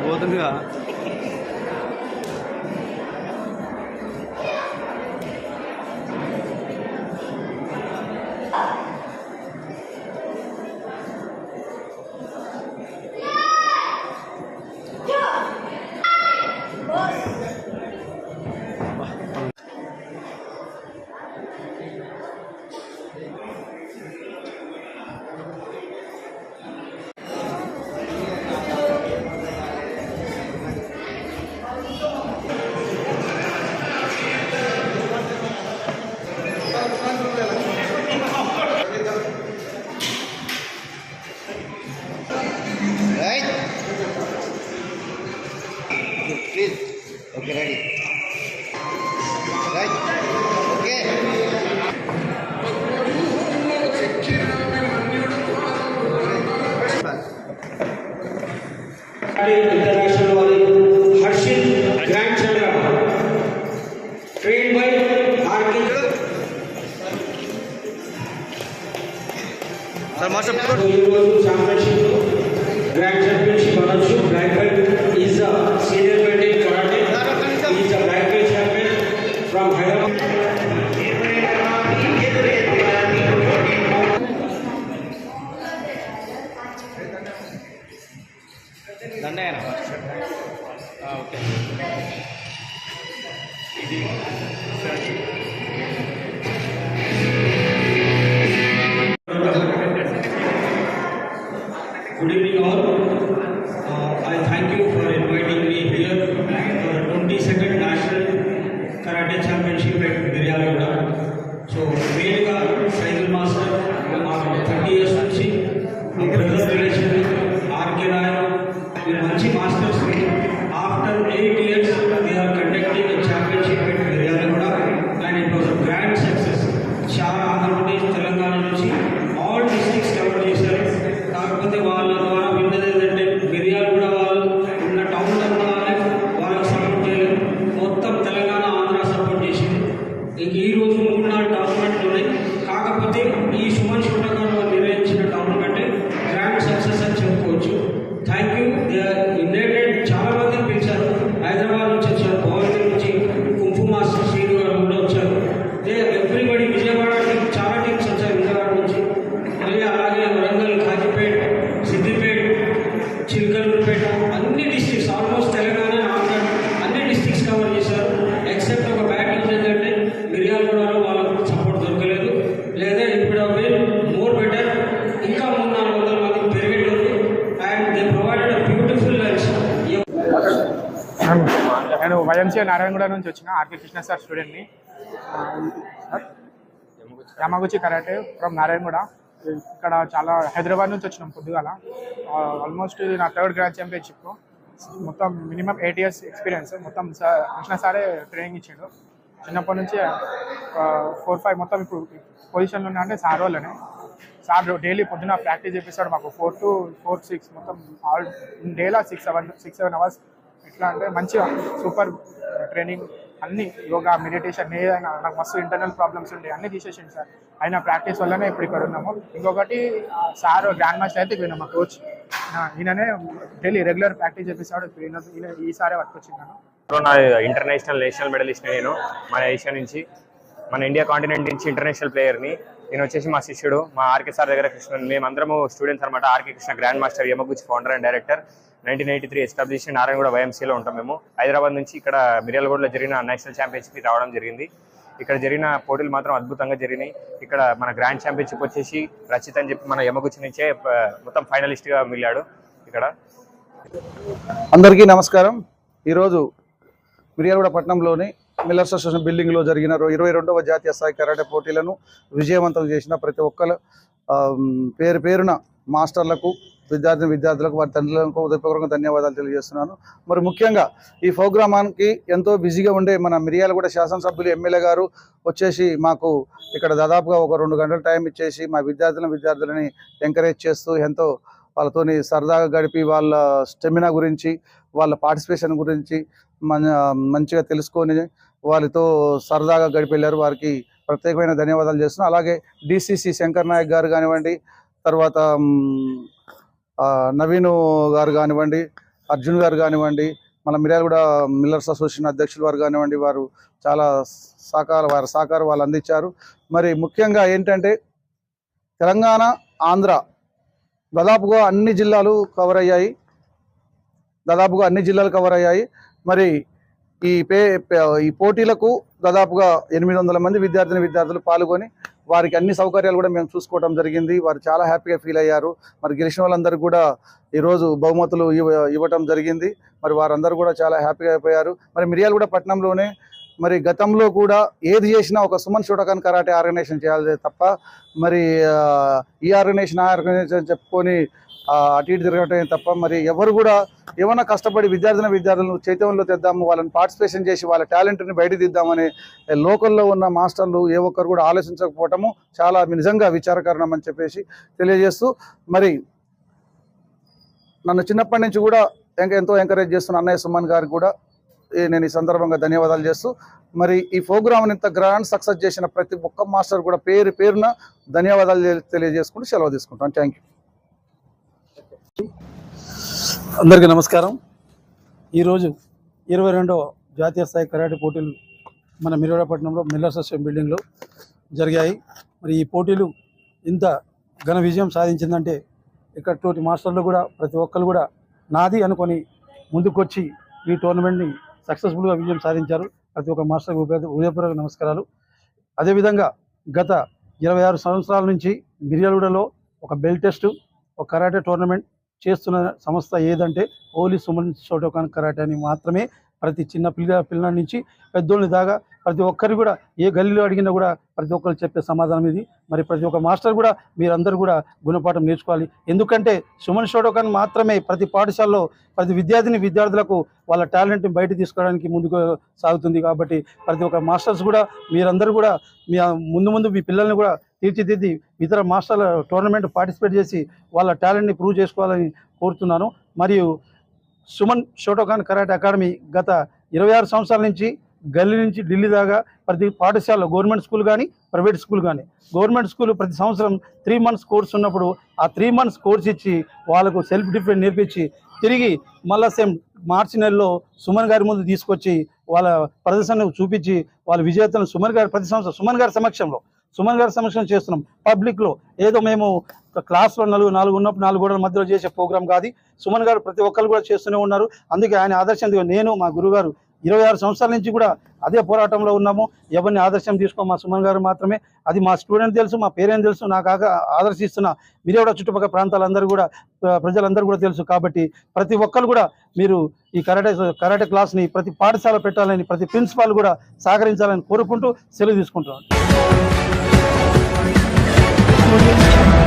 పోతుందిగా Okay, ready. Right. Okay. International Harshit Grand Chandra, trained by R.K. Sir, Master. Championship, Grand Championship, black belt is a senior belt in karate. He is a black belt champion from Hyderabad. Okay. Good evening all. I thank you for inviting me here for 22nd National Karate Championship at Miryalaguda. So, mainly Cycle Master, 30 years నుంచి brother relation, R.K. Nayak, we are Manchi Masters. After 8 years, they are conducting a championship at Miryalaguda and it was a grand success. Shara, Andhra Pradesh, Telangana నుంచి all districts covered చేశారు. కాకపోతే వాళ్ళ ద్వారా విన్నది ఏంటంటే మిర్యాలగూడ వాళ్ళు ఉన్న టౌన్ వాళ్ళకి సపోర్ట్ చేయలేదు. మొత్తం తెలంగాణ ఆంధ్ర సపోర్ట్ చేసింది. ఇంక ఈరోజు 3-4 టోర్నమెంట్లు ఉన్నాయి. కాకపోతే ఈ సుమన్ షూటకర్ నిర్వహించిన టోర్నమెంట్ గ్రాండ్ సక్సెస్ అని చెప్పుకోవచ్చు. Thank you. యునైటెడ్ చాలా మందిని పిలిచారు. హైదరాబాద్ నుంచి వచ్చారు, భగవతి నుంచి, కుంఫు మాస్టర్ శ్రీను గారు కూడా వచ్చారు. ఎవ్రీబడి విజయవాడ చాలా టీమ్స్ వచ్చారు విజయవాడ నుంచి. మళ్ళీ అలాగే వరంగల్, కాజీపేట్, సిద్దిపేట్, చిల్కలూరుపేట అన్ని డిస్ట్రిక్ట్స్ ఆల్మోస్ట్ తెలంగాణ ఆంధ్ర అన్ని డిస్ట్రిక్ట్స్ కవర్ చేశారు. ఎక్సెప్ట్ ఒక బ్యాడ్ న్యూస్ ఏంటంటే మిర్యాలగూడలో వాళ్ళకు సపోర్ట్ దొరకలేదు. లేదా ఇప్పుడు మోర్ బెటర్ ఇంకా 300-400 మందికి పెరిగేటోళ్ళు and they provided beautiful lunch. నేను వైఎంసీఏ నారాయణగూడ నుంచి వచ్చిన ఆర్కే కృష్ణ సార్ స్టూడెంట్ని. Yamaguchi karate from Narayanaguda. ఇక్కడ చాలా హైదరాబాద్ నుంచి వచ్చినాం పొద్దుగాల. ఆల్మోస్ట్ ఇది నా థర్డ్ గ్రాండ్ ఛాంపియన్షిప్. మొత్తం మినిమం 8 years ఎక్స్పీరియన్స్. మొత్తం కృష్ణ సారే ట్రైనింగ్ ఇచ్చిండు. చిన్నప్పటి నుంచి 4-5 మొత్తం ఇప్పుడు పొజిషన్లో ఉన్నా అంటే సార్ వాళ్ళనే. సార్ డైలీ పొద్దున ప్రాక్టీస్ చేపిస్తాడు మాకు 4 to 4-6 మొత్తం ఆల్ డేలా 6-7 hours. ఎట్లా అంటే మంచిగా సూపర్ ట్రైనింగ్, అన్ని యోగా, మెడిటేషన్, ఏదైనా నాకు మస్తు ఇంటర్నల్ ప్రాబ్లమ్స్ ఉండే అన్నీ తీసేసింది సార్. అయినా ప్రాక్టీస్ వల్లనే ఇప్పుడు ఇక్కడ ఉన్నాము. ఇంకొకటి సార్ గ్రాండ్ మాస్టర్ అయితే ఇక్కడ మా కోచ్ ఈయననే డైలీ రెగ్యులర్ ప్రాక్టీస్ చేపిస్తాడు. ఈయన ఈసారే పట్టుకొచ్చిందాను. నా ఇంటర్నేషనల్ నేషనల్ మెడలిస్ట్ నేను మన ఏషియా నుంచి, మన ఇండియా కాంటినెంట్ నుంచి ఇంటర్నేషనల్ ప్లేయర్ని. నేను వచ్చేసి మా శిష్యుడు, మా ఆర్కే సార్ దగ్గర కృష్ణ. మేమందరము స్టూడెంట్స్ అనమాట. RK Krishna grand master, Yamaguchi founder and director. 1983 establish Narayanaguda వైఎంసీలో ఉంటాం మేము. హైదరాబాద్ నుంచి ఇక్కడ మిర్యాలగూడలో జరిగిన నేషనల్ ఛాంపియన్షిప్కి రావడం జరిగింది. ఇక్కడ జరిగిన పోటీలు మాత్రం అద్భుతంగా జరిగినాయి. ఇక్కడ మన గ్రాండ్ ఛాంపియన్షిప్ వచ్చేసి రచిత్ అని చెప్పి మన యమగుచి నుంచే మొత్తం ఫైనలిస్ట్గా మిగిలాడు. ఇక్కడ అందరికీ నమస్కారం. ఈరోజు మిర్యాలగూడ పట్టణంలోని మిల్లర్స్ అసోసియేషన్ బిల్డింగ్లో జరిగిన 22వ జాతీయ స్థాయి కరాటే పోటీలను విజయవంతం చేసిన ప్రతి ఒక్కరు పేరున మాస్టర్లకు, విద్యార్థులకు, వారి తండ్రులకు హృదయపూర్వకంగా ధన్యవాదాలు తెలియజేస్తున్నాను. మరి ముఖ్యంగా ఈ ప్రోగ్రామానికి ఎంతో బిజీగా ఉండే మన మిర్యాలగూడ శాసనసభ్యులు ఎమ్మెల్యే గారు వచ్చేసి మాకు ఇక్కడ దాదాపుగా ఒక 2 గంటల టైం ఇచ్చేసి మా విద్యార్థులని ఎంకరేజ్ చేస్తూ ఎంతో వాళ్ళతోని సరదాగా గడిపి వాళ్ళ స్టెమినా గురించి, వాళ్ళ పార్టిసిపేషన్ గురించి మంచిగా తెలుసుకొని వాళ్ళతో సరదాగా గడిపెళ్ళారు. వారికి ప్రత్యేకమైన ధన్యవాదాలు చేస్తున్నాం. అలాగే డిసిసి శంకర్ నాయక్ గారు కానివ్వండి, తర్వాత నవీన్ గారు కానివ్వండి, అర్జున్ గారు కానివ్వండి, మన మిర్యాలగూడ మిల్లర్స్ అసోసియేషన్ అధ్యక్షులు వారు కానివ్వండి, వారు చాలా సహకారం వాళ్ళు అందించారు. మరి ముఖ్యంగా ఏంటంటే తెలంగాణ, ఆంధ్ర దాదాపుగా అన్ని జిల్లాలు కవర్ అయ్యాయి. మరి ఈ పోటీలకు దాదాపుగా 800 మంది విద్యార్థులు పాల్గొని వారికి అన్ని సౌకర్యాలు కూడా మేము చూసుకోవడం జరిగింది. వారు చాలా హ్యాపీగా ఫీల్ అయ్యారు. మరి గెలిచిన వాళ్ళందరికీ కూడా ఈరోజు బహుమతులు ఇవ్వటం జరిగింది. మరి వారందరూ కూడా చాలా హ్యాపీగా అయిపోయారు. మరి మిర్యాలగూడ పట్టణంలోనే మరి గతంలో కూడా ఏది చేసినా ఒక సుమన్ షోటోకాన్ కరాటే ఆర్గనైజేషన్ చేయాలి తప్ప మరి ఈ ఆర్గనైజేషన్ చెప్పుకొని అటు ఇటు తిరగటం తప్ప మరి ఎవరు కూడా ఏమైనా కష్టపడి విద్యార్థులను చైతన్యంలో తెద్దాము, వాళ్ళని పార్టిసిపేషన్ చేసి వాళ్ళ టాలెంట్ని బయట దిద్దామని లోకల్లో ఉన్న మాస్టర్లు ఏ ఒక్కరు కూడా ఆలోచించకపోవటము చాలా నిజంగా విచారకరణం అని చెప్పేసి తెలియజేస్తూ, మరి నన్ను చిన్నప్పటి నుంచి కూడా ఎంతో ఎంకరేజ్ చేస్తున్న అన్నయ్య సుమన్ గారికి కూడా నేను ఈ సందర్భంగా ధన్యవాదాలు చేస్తూ, మరి ఈ ప్రోగ్రామ్ని ఇంత గ్రాండ్ సక్సెస్ చేసిన ప్రతి ఒక్క మాస్టర్ కూడా పేరున ధన్యవాదాలు తెలియజేసుకుంటూ సెలవు తీసుకుంటాను. Thank you. అందరికీ నమస్కారం. ఈరోజు 22వ జాతీయ స్థాయి కరాటే పోటీలు మన మిర్యాలగూడపట్నంలో మిల్లర్స్ అసోసియేషన్ బిల్డింగ్లో జరిగాయి. మరి ఈ పోటీలు ఇంత ఘన విజయం సాధించిందంటే ఇక్కడ తోటి మాస్టర్లు కూడా ప్రతి ఒక్కరు కూడా నాది అనుకొని ముందుకొచ్చి ఈ టోర్నమెంట్ని సక్సెస్ఫుల్గా విజయం సాధించారు. ప్రతి ఒక్క మాస్టర్కి హృదయపూర్వక నమస్కారాలు. అదేవిధంగా గత 26 సంవత్సరాల నుంచి మిర్యాలగూడలో ఒక బెల్ట్ టెస్ట్, ఒక కరాటే టోర్నమెంట్ చేస్తున్న సంస్థ ఏదంటే ఓన్లీ సుమన్ షోటోకాన్ కరాటే అని మాత్రమే. ప్రతి చిన్న పిల్లల నుంచి పెద్దోళ్ళని దాకా ప్రతి ఒక్కరు కూడా ఏ గల్లీలో అడిగినా కూడా ప్రతి ఒక్కరు చెప్పే సమాధానం ఇది. మరి ప్రతి ఒక్క మాస్టర్ కూడా మీరందరూ కూడా గుణపాఠం నేర్చుకోవాలి. ఎందుకంటే సుమన్ షోటోకాన్ మాత్రమే ప్రతి పాఠశాలలో ప్రతి విద్యార్థులకు వాళ్ళ టాలెంట్ని బయట తీసుకోవడానికి ముందుకు సాగుతుంది. కాబట్టి ప్రతి ఒక్క మాస్టర్స్ కూడా మీరందరూ కూడా ముందు మీ పిల్లల్ని కూడా తీర్చిదిద్ది ఇతర మాస్టర్ల టోర్నమెంట్ పార్టిసిపేట్ చేసి వాళ్ళ టాలెంట్ని ప్రూవ్ చేసుకోవాలని కోరుతున్నాను. మరియు సుమన్ షోటోకాన్ కరాటే అకాడమీ గత 26 సంవత్సరాల నుంచి గల్లీ నుంచి ఢిల్లీ దాకా ప్రతి పాఠశాలలో గవర్నమెంట్ స్కూల్ కానీ ప్రైవేట్ స్కూల్ కానీ, గవర్నమెంట్ స్కూల్ ప్రతి సంవత్సరం 3 months కోర్స్ ఉన్నప్పుడు ఆ 3 months కోర్స్ ఇచ్చి వాళ్ళకు సెల్ఫ్ డిఫెన్స్ నేర్పించి తిరిగి మళ్ళా సేమ్ మార్చి నెలలో సుమన్ గారి ముందు తీసుకొచ్చి వాళ్ళ ప్రదర్శనను చూపించి వాళ్ళ విజేతలను సుమన్ గారి ప్రతి సంవత్సరం సుమన్ గారి సమక్షంలో చేస్తున్నాం. పబ్లిక్లో ఏదో మేము క్లాస్లో 4 ఉన్నప్పుడు 4 గోడల మధ్యలో చేసే ప్రోగ్రాం కాదు. సుమన్ గారు ప్రతి ఒక్కరు కూడా చేస్తూనే ఉన్నారు. అందుకే ఆయన ఆదర్శంగా నేను మా గురుగారు 26 సంవత్సరాల నుంచి కూడా అదే పోరాటంలో ఉన్నాము. ఎవరిని ఆదర్శం తీసుకో మా సుమన్ గారు మాత్రమే. అది మా స్టూడెంట్ తెలుసు, మా పేరెంట్ తెలుసు, నాకు ఆదర్శిస్తున్న మిర్యాలగూడ చుట్టుపక్కల ప్రాంతాలందరూ కూడా ప్రజలందరూ కూడా తెలుసు. కాబట్టి ప్రతి ఒక్కరు కూడా మీరు ఈ కరాటే క్లాస్ని ప్రతి పాఠశాల పెట్టాలని ప్రతి ప్రిన్సిపాల్ కూడా సహకరించాలని కోరుకుంటూ సెలవు తీసుకుంటున్నాను.